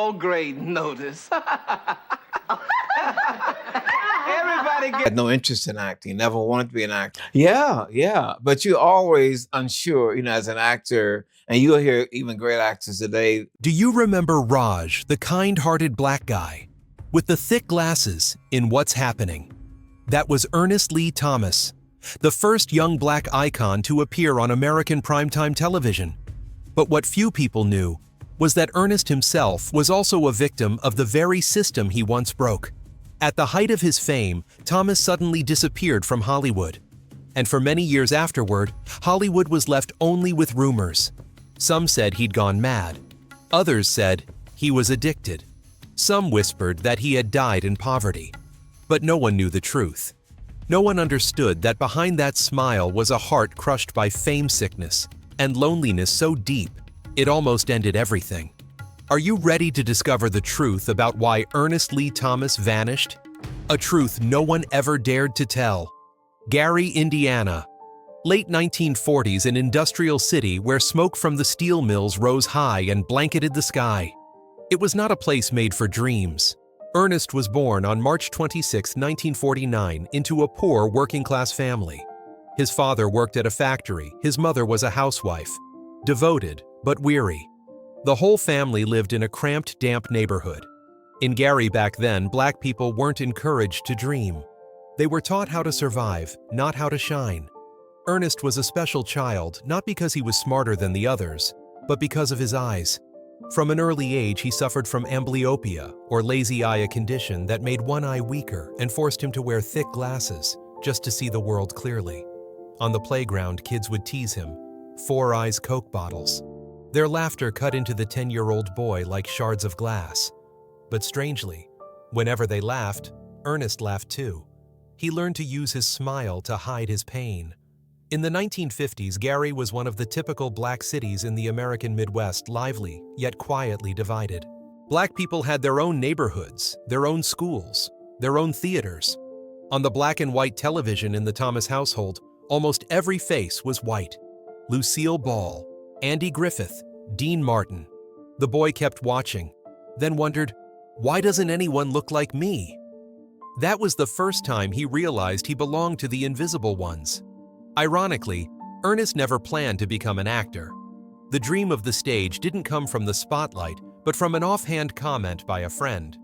all grade notice. Everybody Had no interest in acting, never wanted to be an actor. Yeah. But you're always unsure, as an actor, and you'll hear even great actors today. Do you remember Raj, the kind-hearted black guy, with the thick glasses in What's Happening? That was Ernest Lee Thomas, the first young black icon to appear on American primetime television. But what few people knew was that Ernest himself was also a victim of the very system he once broke. At the height of his fame, Thomas suddenly disappeared from Hollywood. And for many years afterward, Hollywood was left only with rumors. Some said he'd gone mad. Others said he was addicted. Some whispered that he had died in poverty. But no one knew the truth. No one understood that behind that smile was a heart crushed by fame sickness and loneliness so deep, it almost ended everything. Are you ready to discover the truth about why Ernest Lee Thomas vanished? A truth no one ever dared to tell. Gary, Indiana. Late 1940s, an industrial city where smoke from the steel mills rose high and blanketed the sky. It was not a place made for dreams. Ernest was born on March 26, 1949, into a poor working-class family. His father worked at a factory, his mother was a housewife. Devoted, but weary. The whole family lived in a cramped, damp neighborhood. In Gary back then, black people weren't encouraged to dream. They were taught how to survive, not how to shine. Ernest was a special child, not because he was smarter than the others, but because of his eyes. From an early age, he suffered from amblyopia, or lazy eye, a condition that made one eye weaker and forced him to wear thick glasses just to see the world clearly. On the playground, kids would tease him. 4 eyes Coke bottles. Their laughter cut into the 10-year-old boy like shards of glass. But strangely, whenever they laughed, Ernest laughed too. He learned to use his smile to hide his pain. In the 1950s, Gary was one of the typical black cities in the American Midwest, lively, yet quietly divided. Black people had their own neighborhoods, their own schools, their own theaters. On the black and white television in the Thomas household, almost every face was white. Lucille Ball, Andy Griffith, Dean Martin. The boy kept watching, then wondered, why doesn't anyone look like me? That was the first time he realized he belonged to the invisible ones. Ironically, Ernest never planned to become an actor. The dream of the stage didn't come from the spotlight, but from an offhand comment by a friend.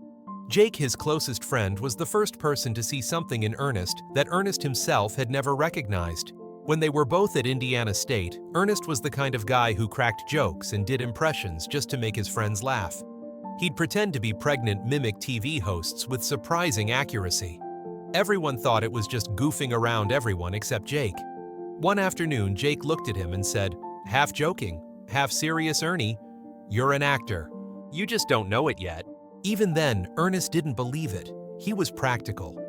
Jake, his closest friend, was the first person to see something in Ernest that Ernest himself had never recognized. When they were both at Indiana State, Ernest was the kind of guy who cracked jokes and did impressions just to make his friends laugh. He'd pretend to be pregnant mimic TV hosts with surprising accuracy. Everyone thought it was just goofing around everyone except Jake. One afternoon, Jake looked at him and said, half joking, half serious, Ernie, you're an actor. You just don't know it yet. Even then, Ernest didn't believe it. He was practical.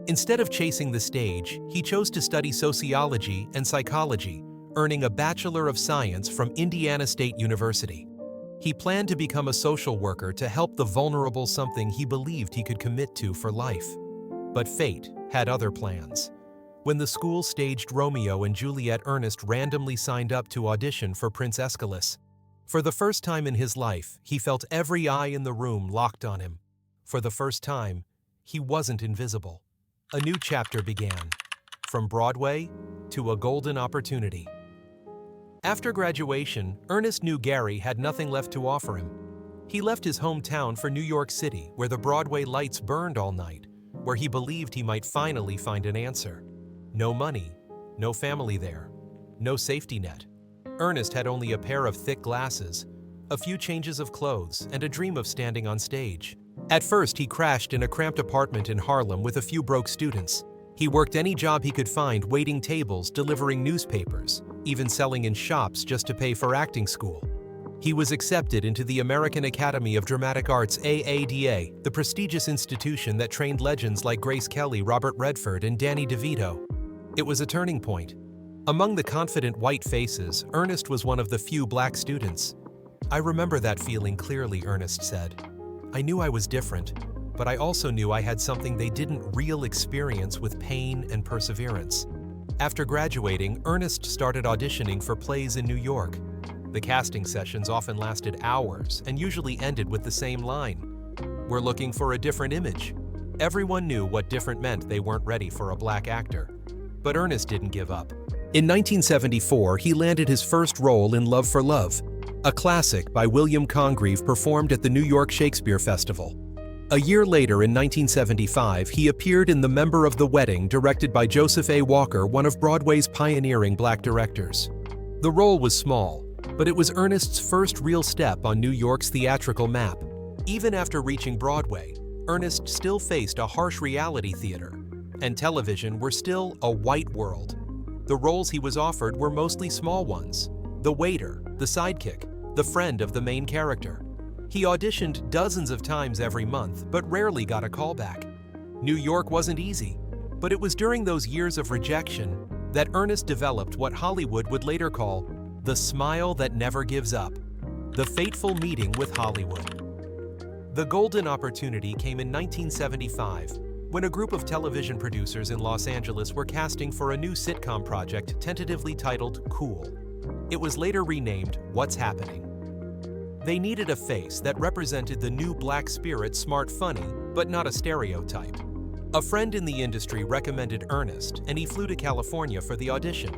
Instead of chasing the stage, he chose to study sociology and psychology, earning a Bachelor of Science from Indiana State University. He planned to become a social worker to help the vulnerable, something he believed he could commit to for life. But fate had other plans. When the school staged Romeo and Juliet, Ernest randomly signed up to audition for Prince Aeschylus. For the first time in his life, he felt every eye in the room locked on him. For the first time, he wasn't invisible. A new chapter began, from Broadway to a golden opportunity. After graduation, Ernest knew Gary had nothing left to offer him. He left his hometown for New York City, where the Broadway lights burned all night, where he believed he might finally find an answer. No money, no family there, no safety net. Ernest had only a pair of thick glasses, a few changes of clothes, and a dream of standing on stage. At first, he crashed in a cramped apartment in Harlem with a few broke students. He worked any job he could find, waiting tables, delivering newspapers, even selling in shops just to pay for acting school. He was accepted into the American Academy of Dramatic Arts, AADA, the prestigious institution that trained legends like Grace Kelly, Robert Redford, and Danny DeVito. It was a turning point. Among the confident white faces, Ernest was one of the few black students. I remember that feeling clearly, Ernest said. I knew I was different, but I also knew I had something they didn't real experience with pain and perseverance. After graduating, Ernest started auditioning for plays in New York. The casting sessions often lasted hours and usually ended with the same line. "We're looking for a different image." Everyone knew what different meant they weren't ready for a black actor. But Ernest didn't give up. In 1974, he landed his first role in Love for Love, a classic by William Congreve performed at the New York Shakespeare Festival. A year later, in 1975, he appeared in The Member of the Wedding, directed by Joseph A. Walker, one of Broadway's pioneering black directors. The role was small, but it was Ernest's first real step on New York's theatrical map. Even after reaching Broadway, Ernest still faced a harsh reality theater, and television were still a white world. The roles he was offered were mostly small ones: the waiter, the sidekick, the friend of the main character. He auditioned dozens of times every month, but rarely got a callback. New York wasn't easy, but it was during those years of rejection that Ernest developed what Hollywood would later call the smile that never gives up, the fateful meeting with Hollywood. The golden opportunity came in 1975, when a group of television producers in Los Angeles were casting for a new sitcom project tentatively titled Cool. It was later renamed What's Happening. They needed a face that represented the new black spirit, smart funny, but not a stereotype. A friend in the industry recommended Ernest, and he flew to California for the audition.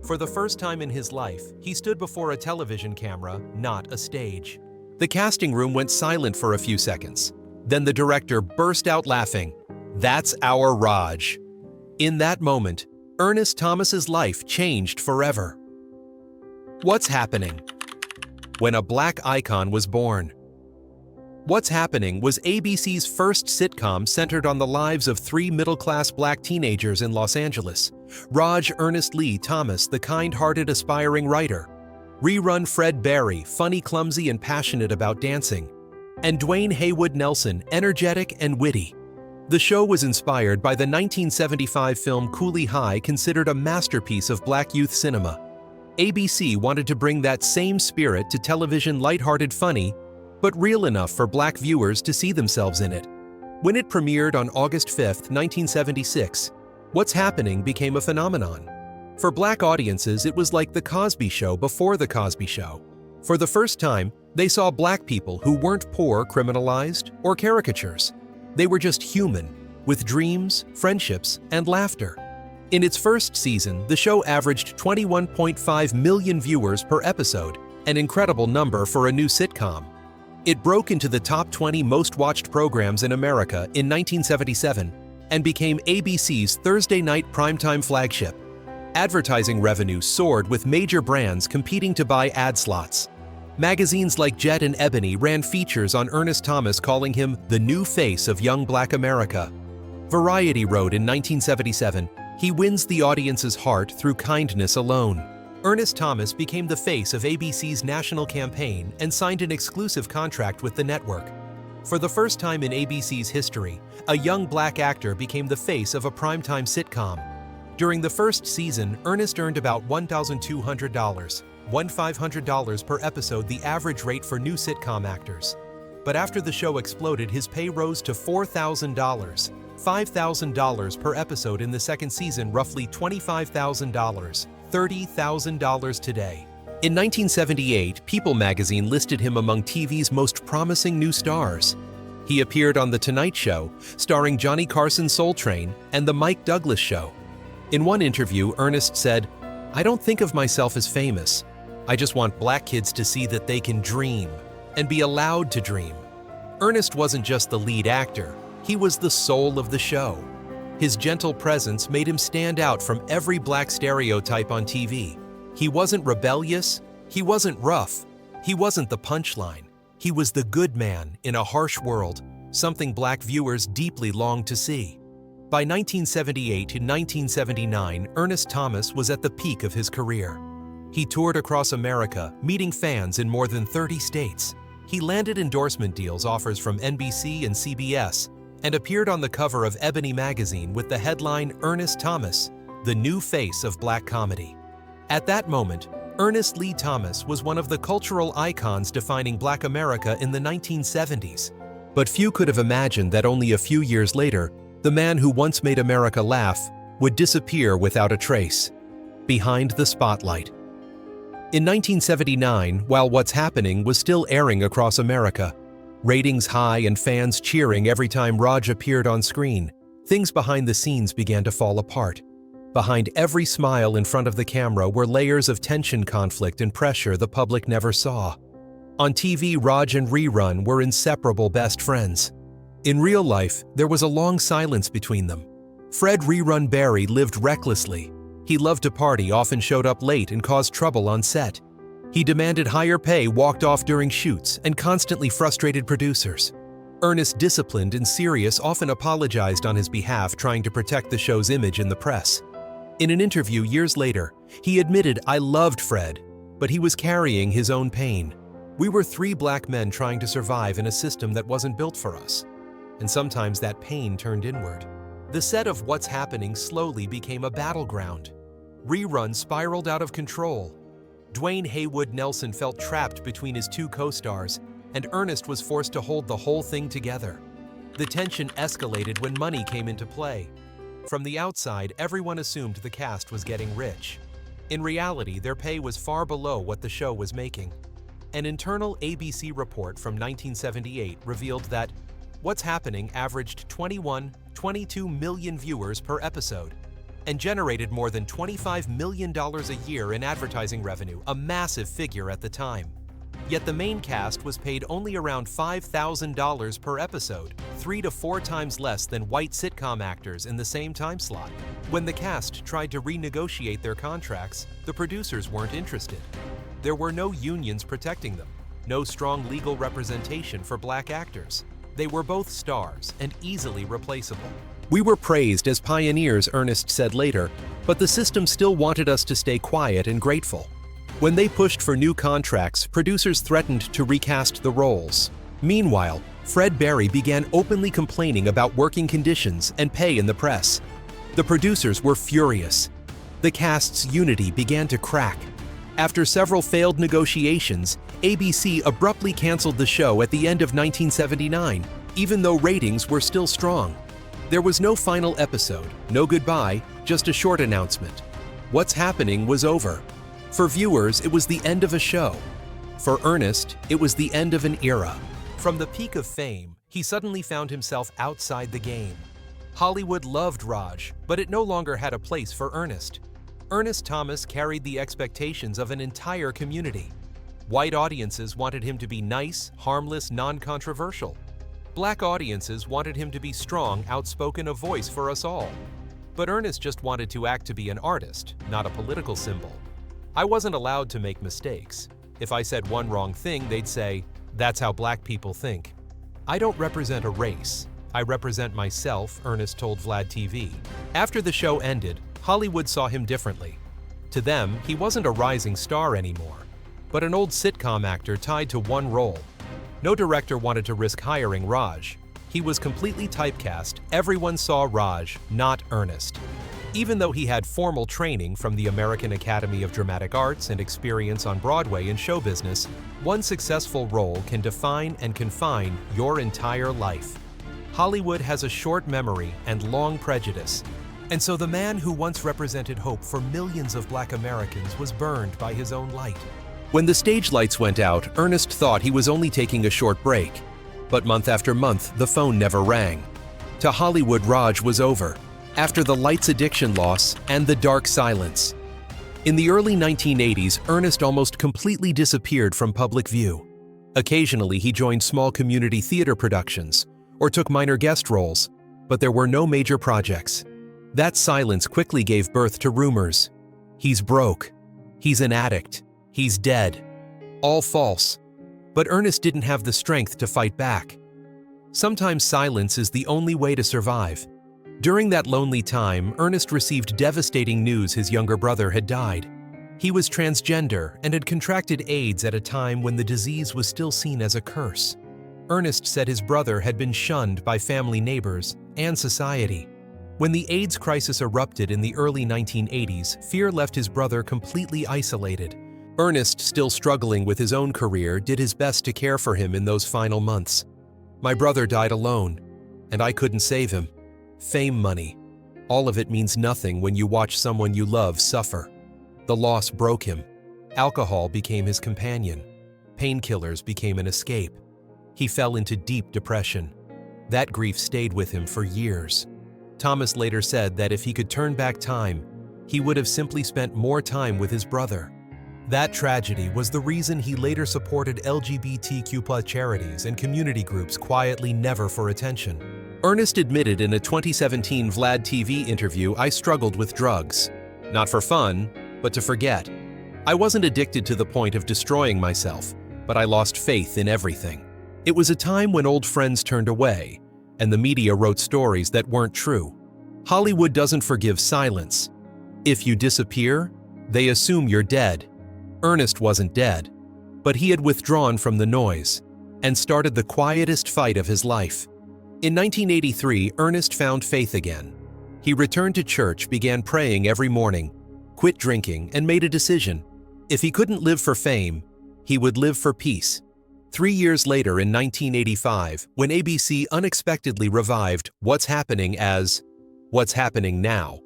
For the first time in his life, he stood before a television camera, not a stage. The casting room went silent for a few seconds. Then the director burst out laughing. "That's our Raj." In that moment, Ernest Thomas's life changed forever. What's Happening? When a black icon was born. What's Happening was ABC's first sitcom centered on the lives of three middle-class black teenagers in Los Angeles. Raj Ernest Lee Thomas, the kind-hearted aspiring writer. Rerun Fred Barry, funny, clumsy, and passionate about dancing. And Dwayne Haywood Nelson, energetic and witty. The show was inspired by the 1975 film Coolie High, considered a masterpiece of black youth cinema. ABC wanted to bring that same spirit to television, lighthearted funny, but real enough for black viewers to see themselves in it. When it premiered on August 5, 1976, What's Happening became a phenomenon. For black audiences, it was like The Cosby Show before The Cosby Show. For the first time, they saw black people who weren't poor, criminalized, or caricatures. They were just human, with dreams, friendships, and laughter. In its first season, the show averaged 21.5 million viewers per episode, an incredible number for a new sitcom. It broke into the top 20 most-watched programs in America in 1977 and became ABC's Thursday night primetime flagship. Advertising revenue soared, with major brands competing to buy ad slots. Magazines like Jet and Ebony ran features on Ernest Thomas, calling him the new face of young black America. Variety wrote in 1977, "He wins the audience's heart through kindness alone." Ernest Thomas became the face of ABC's national campaign and signed an exclusive contract with the network. For the first time in ABC's history, a young black actor became the face of a primetime sitcom. During the first season, Ernest earned about $1,200, $1,500 per episode, the average rate for new sitcom actors. But after the show exploded, his pay rose to $4,000, $5,000 per episode in the second season, roughly $25,000, $30,000 today. In 1978, People magazine listed him among TV's most promising new stars. He appeared on The Tonight Show, starring Johnny Carson's Soul Train, and The Mike Douglas Show. In one interview, Ernest said, "I don't think of myself as famous. I just want black kids to see that they can dream and be allowed to dream." Ernest wasn't just the lead actor, he was the soul of the show. His gentle presence made him stand out from every black stereotype on TV. He wasn't rebellious, he wasn't rough, he wasn't the punchline. He was the good man in a harsh world, something black viewers deeply longed to see. By 1978 to 1979, Ernest Thomas was at the peak of his career. He toured across America, meeting fans in more than 30 states. He landed endorsement deals, offers from NBC and CBS, and appeared on the cover of Ebony magazine with the headline, "Ernest Thomas, the new face of black comedy." At that moment, Ernest Lee Thomas was one of the cultural icons defining black America in the 1970s. But few could have imagined that only a few years later, the man who once made America laugh would disappear without a trace, behind the spotlight. In 1979, while What's Happening was still airing across America, ratings high and fans cheering every time Raj appeared on screen, things behind the scenes began to fall apart. Behind every smile in front of the camera were layers of tension, conflict, and pressure the public never saw. On TV, Raj and Rerun were inseparable best friends. In real life, there was a long silence between them. Fred Rerun Barry lived recklessly. He loved to party, often showed up late, and caused trouble on set. He demanded higher pay, walked off during shoots, and constantly frustrated producers. Ernest, disciplined and serious, often apologized on his behalf, trying to protect the show's image in the press. In an interview years later, he admitted, "I loved Fred, but he was carrying his own pain. We were three black men trying to survive in a system that wasn't built for us." And sometimes that pain turned inward. The set of What's Happening slowly became a battleground. Rerun spiraled out of control. Dwayne Haywood Nelson felt trapped between his two co-stars, and Ernest was forced to hold the whole thing together. The tension escalated when money came into play. From the outside, everyone assumed the cast was getting rich. In reality, their pay was far below what the show was making. An internal ABC report from 1978 revealed that What's Happening averaged 22 million viewers per episode and generated more than $25 million a year in advertising revenue, a massive figure at the time. Yet the main cast was paid only around $5,000 per episode, 3 to 4 times less than white sitcom actors in the same time slot. When the cast tried to renegotiate their contracts, the producers weren't interested. There were no unions protecting them, no strong legal representation for black actors. They were both stars and easily replaceable. "We were praised as pioneers," Ernest said later, "but the system still wanted us to stay quiet and grateful." When they pushed for new contracts, producers threatened to recast the roles. Meanwhile, Fred Barry began openly complaining about working conditions and pay in the press. The producers were furious. The cast's unity began to crack. After several failed negotiations, ABC abruptly canceled the show at the end of 1979, even though ratings were still strong. There was no final episode, no goodbye, just a short announcement. What's Happening was over. For viewers, it was the end of a show. For Ernest, it was the end of an era. From the peak of fame, he suddenly found himself outside the game. Hollywood loved Raj, but it no longer had a place for Ernest. Ernest Thomas carried the expectations of an entire community. White audiences wanted him to be nice, harmless, non-controversial. Black audiences wanted him to be strong, outspoken, a voice for us all. But Ernest just wanted to act to be an artist, not a political symbol. "I wasn't allowed to make mistakes. If I said one wrong thing, they'd say, 'That's how black people think.' I don't represent a race. I represent myself," Ernest told Vlad TV. After the show ended, Hollywood saw him differently. To them, he wasn't a rising star anymore, but an old sitcom actor tied to one role. No director wanted to risk hiring Raj. He was completely typecast. Everyone saw Raj, not Ernest. Even though he had formal training from the American Academy of Dramatic Arts and experience on Broadway and show business, one successful role can define and confine your entire life. Hollywood has a short memory and long prejudice. And so the man who once represented hope for millions of black Americans was burned by his own light. When the stage lights went out, Ernest thought he was only taking a short break. But month after month, the phone never rang. To Hollywood, Raj was over, after the lights addiction loss and the dark silence. In the early 1980s, Ernest almost completely disappeared from public view. Occasionally, he joined small community theater productions or took minor guest roles, but there were no major projects. That silence quickly gave birth to rumors. He's broke. He's an addict. He's dead. All false. But Ernest didn't have the strength to fight back. Sometimes silence is the only way to survive. During that lonely time, Ernest received devastating news his younger brother had died. He was transgender and had contracted AIDS at a time when the disease was still seen as a curse. Ernest said his brother had been shunned by family, neighbors, and society. When the AIDS crisis erupted in the early 1980s, fear left his brother completely isolated. Ernest, still struggling with his own career, did his best to care for him in those final months. "My brother died alone, and I couldn't save him. Fame, money. All of it means nothing when you watch someone you love suffer. The loss broke him, Alcohol became his companion. Painkillers became an escape. He fell into deep depression. That grief stayed with him for years. Thomas later said that if he could turn back time, he would have simply spent more time with his brother. That tragedy was the reason he later supported LGBTQ+ charities and community groups quietly, never for attention. Ernest admitted in a 2017 Vlad TV interview, "I struggled with drugs. Not for fun, but to forget. I wasn't addicted to the point of destroying myself, but I lost faith in everything. It was a time when old friends turned away, and the media wrote stories that weren't true. Hollywood doesn't forgive silence. If you disappear, they assume you're dead." Ernest wasn't dead, but he had withdrawn from the noise and started the quietest fight of his life. In 1983, Ernest found faith again. He returned to church, began praying every morning, quit drinking, and made a decision. If he couldn't live for fame, he would live for peace. 3 years later, in 1985, when ABC unexpectedly revived What's Happening as What's Happening Now,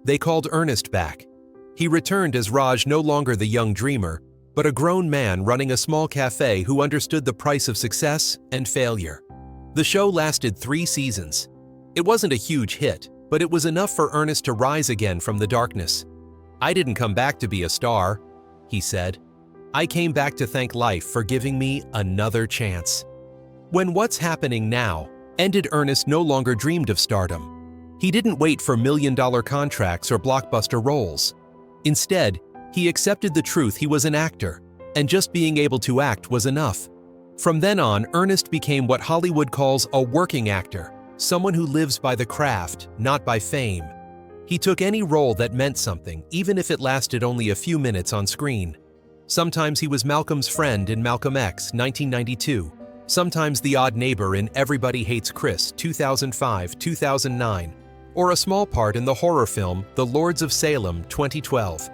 they called Ernest back. He returned as Raj, no longer the young dreamer, but a grown man running a small cafe who understood the price of success and failure. The show lasted 3 seasons. It wasn't a huge hit, but it was enough for Ernest to rise again from the darkness. "I didn't come back to be a star," he said. "I came back to thank life for giving me another chance." When What's Happening Now ended, Ernest no longer dreamed of stardom. He didn't wait for million-dollar contracts or blockbuster roles. Instead, he accepted the truth: he was an actor, and just being able to act was enough. From then on, Ernest became what Hollywood calls a working actor, someone who lives by the craft, not by fame. He took any role that meant something, even if it lasted only a few minutes on screen. Sometimes he was Malcolm's friend in Malcolm X, 1992. Sometimes the odd neighbor in Everybody Hates Chris, 2005-2009. Or a small part in the horror film The Lords of Salem, 2012.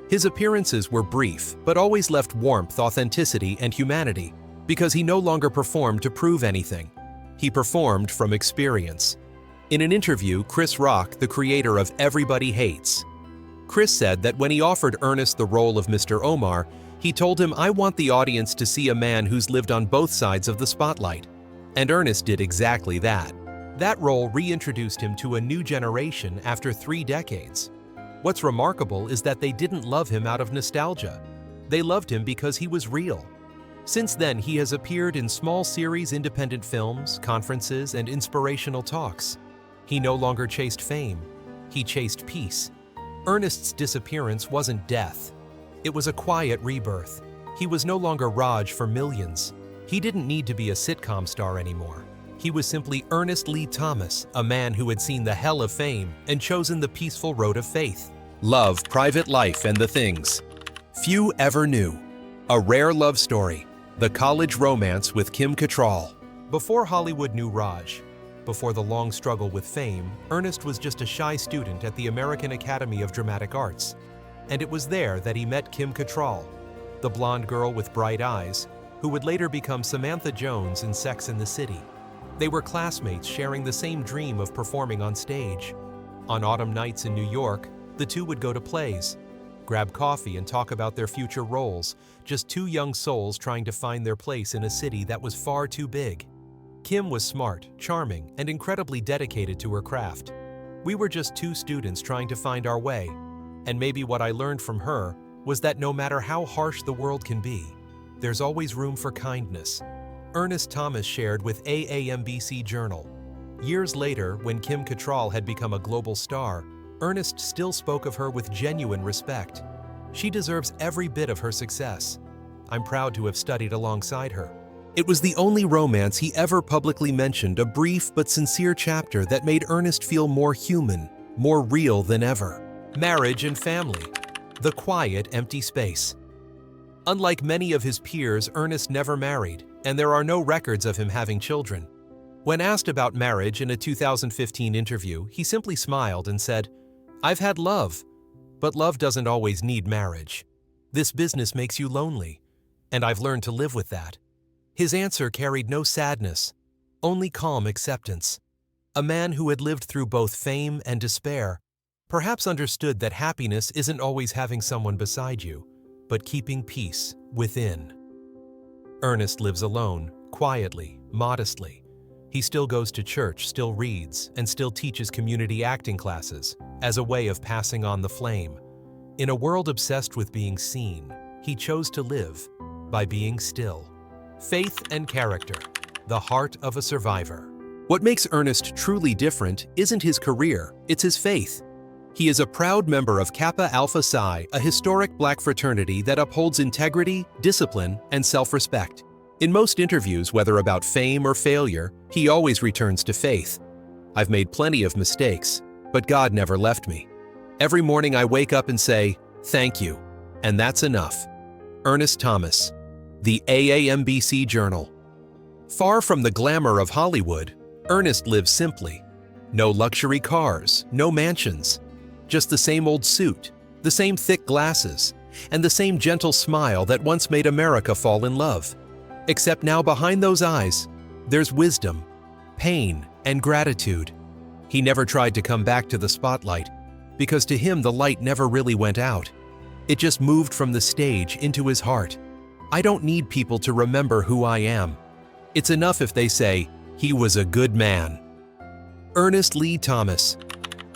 His appearances were brief, but always left warmth, authenticity, and humanity, because he no longer performed to prove anything. He performed from experience. In an interview, Chris Rock, the creator of Everybody Hates, Chris said that when he offered Ernest the role of Mr. Omar, he told him, "I want the audience to see a man who's lived on both sides of the spotlight." And Ernest did exactly that. That role reintroduced him to a new generation after 3 decades. What's remarkable is that they didn't love him out of nostalgia. They loved him because he was real. Since then, he has appeared in small series, independent films, conferences, and inspirational talks. He no longer chased fame. He chased peace. Ernest's disappearance wasn't death. It was a quiet rebirth. He was no longer Raj for millions. He didn't need to be a sitcom star anymore. He was simply Ernest Lee Thomas, a man who had seen the hell of fame and chosen the peaceful road of faith. Love, private life, and the things few ever knew. A rare love story. The college romance with Kim Cattrall. Before Hollywood knew Raj, before the long struggle with fame, Ernest was just a shy student at the American Academy of Dramatic Arts. And it was there that he met Kim Cattrall, the blonde girl with bright eyes, who would later become Samantha Jones in Sex and the City. They were classmates sharing the same dream of performing on stage. On autumn nights in New York, the two would go to plays, grab coffee, and talk about their future roles, just 2 young souls trying to find their place in a city that was far too big. Kim was smart, charming, and incredibly dedicated to her craft. We were just 2 students trying to find our way, and maybe what I learned from her was that no matter how harsh the world can be, there's always room for kindness. Ernest Thomas shared with AAMBC Journal. Years later, when Kim Cattrall had become a global star, Ernest still spoke of her with genuine respect. She deserves every bit of her success. I'm proud to have studied alongside her. It was the only romance he ever publicly mentioned, a brief but sincere chapter that made Ernest feel more human, more real than ever. Marriage and family. The quiet, empty space. Unlike many of his peers, Ernest never married, and there are no records of him having children. When asked about marriage in a 2015 interview, he simply smiled and said, "I've had love, but love doesn't always need marriage. This business makes you lonely, and I've learned to live with that." His answer carried no sadness, only calm acceptance. A man who had lived through both fame and despair perhaps understood that happiness isn't always having someone beside you, but keeping peace within. Ernest lives alone, quietly, modestly. He still goes to church, still reads, and still teaches community acting classes as a way of passing on the flame. In a world obsessed with being seen, he chose to live by being still. Faith and character, the heart of a survivor. What makes Ernest truly different isn't his career, it's his faith. He is a proud member of Kappa Alpha Psi, a historic Black fraternity that upholds integrity, discipline, and self-respect. In most interviews, whether about fame or failure, he always returns to faith. I've made plenty of mistakes, but God never left me. Every morning I wake up and say, thank you, and that's enough. Ernest Thomas, the AAMBC Journal. Far from the glamour of Hollywood, Ernest lives simply. No luxury cars, no mansions. Just the same old suit, the same thick glasses, and the same gentle smile that once made America fall in love. Except now behind those eyes, there's wisdom, pain, and gratitude. He never tried to come back to the spotlight, because to him the light never really went out. It just moved from the stage into his heart. I don't need people to remember who I am. It's enough if they say, he was a good man. Ernest Lee Thomas.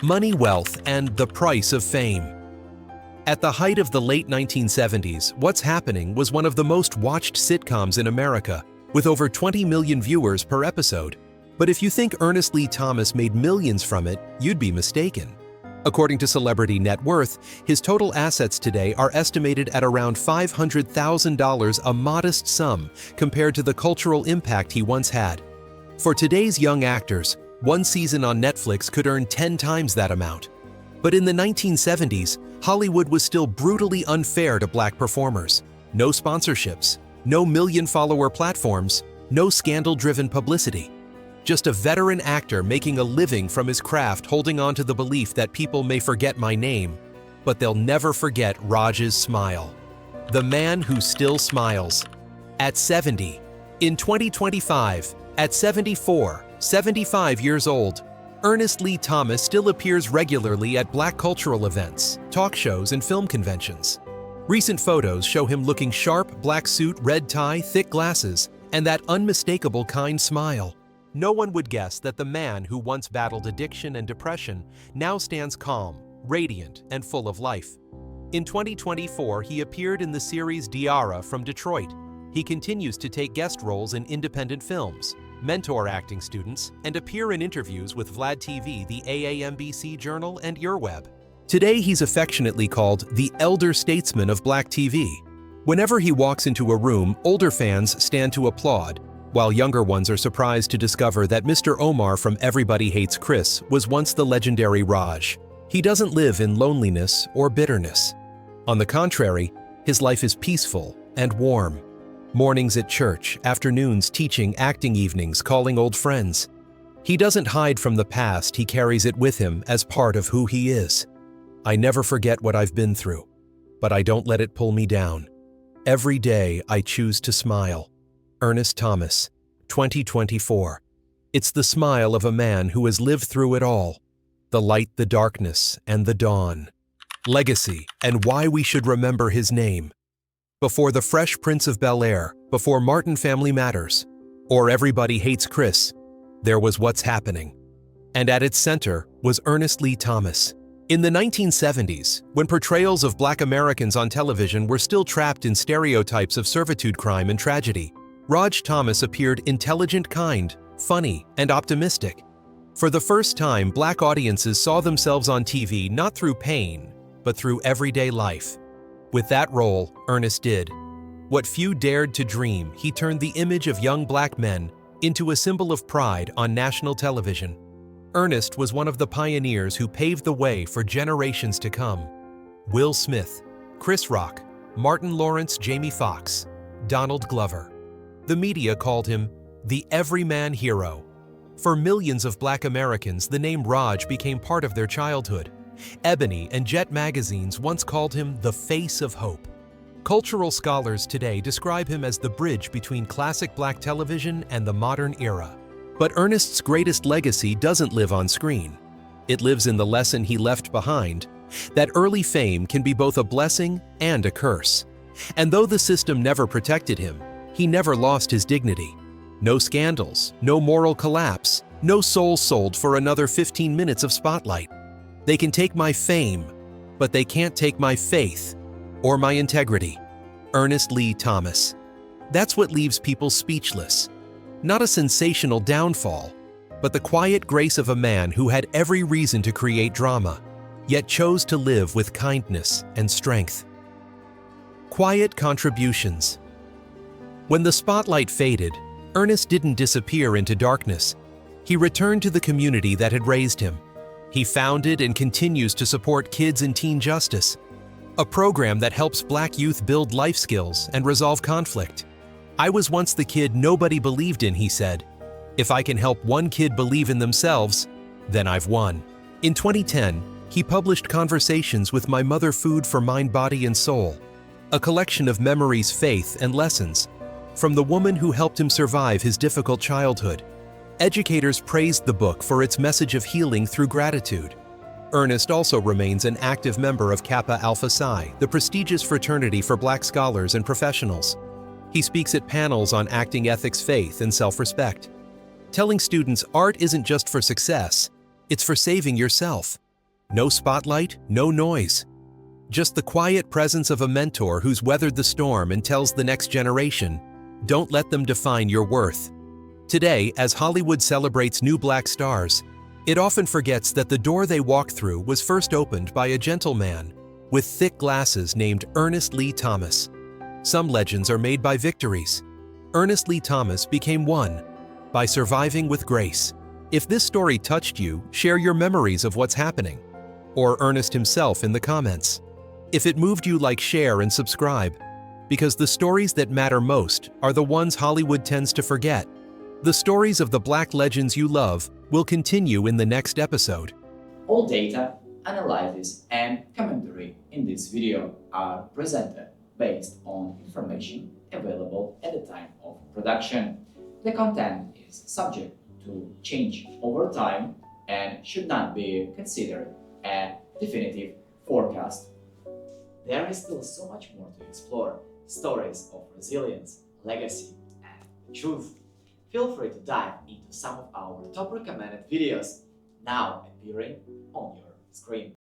Money, wealth, and the price of fame. At the height of the late 1970s, What's Happening was one of the most watched sitcoms in America, with over 20 million viewers per episode. But if you think Ernest Lee Thomas made millions from it, you'd be mistaken. According to Celebrity Net Worth, his total assets today are estimated at around $500,000, a modest sum compared to the cultural impact he once had. For today's young actors, one season on Netflix could earn 10 times that amount. But in the 1970s, Hollywood was still brutally unfair to Black performers. No sponsorships, no million-follower platforms, no scandal-driven publicity. Just a veteran actor making a living from his craft, holding on to the belief that people may forget my name, but they'll never forget Raj's smile. The man who still smiles. At 70, in 2025, at 75 years old, Ernest Lee Thomas still appears regularly at Black cultural events, talk shows, and film conventions. Recent photos show him looking sharp, black suit, red tie, thick glasses, and that unmistakable kind smile. No one would guess that the man who once battled addiction and depression now stands calm, radiant, and full of life. In 2024, he appeared in the series Diara from Detroit. He continues to take guest roles in independent films, mentor acting students, and appear in interviews with Vlad TV, the AAMBC Journal, and YourWeb. Today, he's affectionately called the elder statesman of Black TV. Whenever he walks into a room, older fans stand to applaud, while younger ones are surprised to discover that Mr. Omar from Everybody Hates Chris was once the legendary Raj. He doesn't live in loneliness or bitterness. On the contrary, his life is peaceful and warm. Mornings at church, afternoons teaching, acting evenings, calling old friends. He doesn't hide from the past, he carries it with him as part of who he is. I never forget what I've been through, but I don't let it pull me down. Every day I choose to smile. Ernest Thomas, 2024. It's the smile of a man who has lived through it all. The light, the darkness, and the dawn. Legacy, and why we should remember his name. Before The Fresh Prince of Bel-Air, before Martin Family Matters, or Everybody Hates Chris, there was What's Happening. And at its center was Ernest Lee Thomas. In the 1970s, when portrayals of Black Americans on television were still trapped in stereotypes of servitude, crime, and tragedy, Raj Thomas appeared intelligent, kind, funny, and optimistic. For the first time, Black audiences saw themselves on TV not through pain, but through everyday life. With that role, Ernest did what few dared to dream. He turned the image of young Black men into a symbol of pride on national television. Ernest was one of the pioneers who paved the way for generations to come. Will Smith, Chris Rock, Martin Lawrence, Jamie Foxx, Donald Glover. The media called him the everyman hero. For millions of Black Americans, the name Raj became part of their childhood. Ebony and Jet magazines once called him the face of hope. Cultural scholars today describe him as the bridge between classic Black television and the modern era. But Ernest's greatest legacy doesn't live on screen. It lives in the lesson he left behind, that early fame can be both a blessing and a curse. And though the system never protected him, he never lost his dignity. No scandals, no moral collapse, no soul sold for another 15 minutes of spotlight. They can take my fame, but they can't take my faith or my integrity. Ernest Thomas. That's what leaves people speechless. Not a sensational downfall, but the quiet grace of a man who had every reason to create drama, yet chose to live with kindness and strength. Quiet contributions. When the spotlight faded, Ernest didn't disappear into darkness. He returned to the community that had raised him. He founded and continues to support Kids and Teen Justice, a program that helps Black youth build life skills and resolve conflict. "I was once the kid nobody believed in," he said. "If I can help one kid believe in themselves, then I've won." In 2010, he published Conversations with My Mother, Food for Mind, Body, and Soul, a collection of memories, faith, and lessons from the woman who helped him survive his difficult childhood. Educators praised the book for its message of healing through gratitude. Ernest also remains an active member of Kappa Alpha Psi, the prestigious fraternity for Black scholars and professionals. He speaks at panels on acting ethics, faith, and self-respect, telling students art isn't just for success, it's for saving yourself. No spotlight, no noise. Just the quiet presence of a mentor who's weathered the storm and tells the next generation, don't let them define your worth. Today, as Hollywood celebrates new Black stars, it often forgets that the door they walk through was first opened by a gentleman with thick glasses named Ernest Thomas. Some legends are made by victories. Ernest Thomas became one by surviving with grace. If this story touched you, share your memories of what's happening, or Ernest himself in the comments. If it moved you, like, share, and subscribe, because the stories that matter most are the ones Hollywood tends to forget. The stories of the Black legends you love will continue in the next episode. All data, analysis, and commentary in this video are presented based on information available at the time of production. The content is subject to change over time and should not be considered a definitive forecast. There is still so much more to explore: stories of resilience, legacy, and truth. Feel free to dive into some of our top recommended videos now appearing on your screen.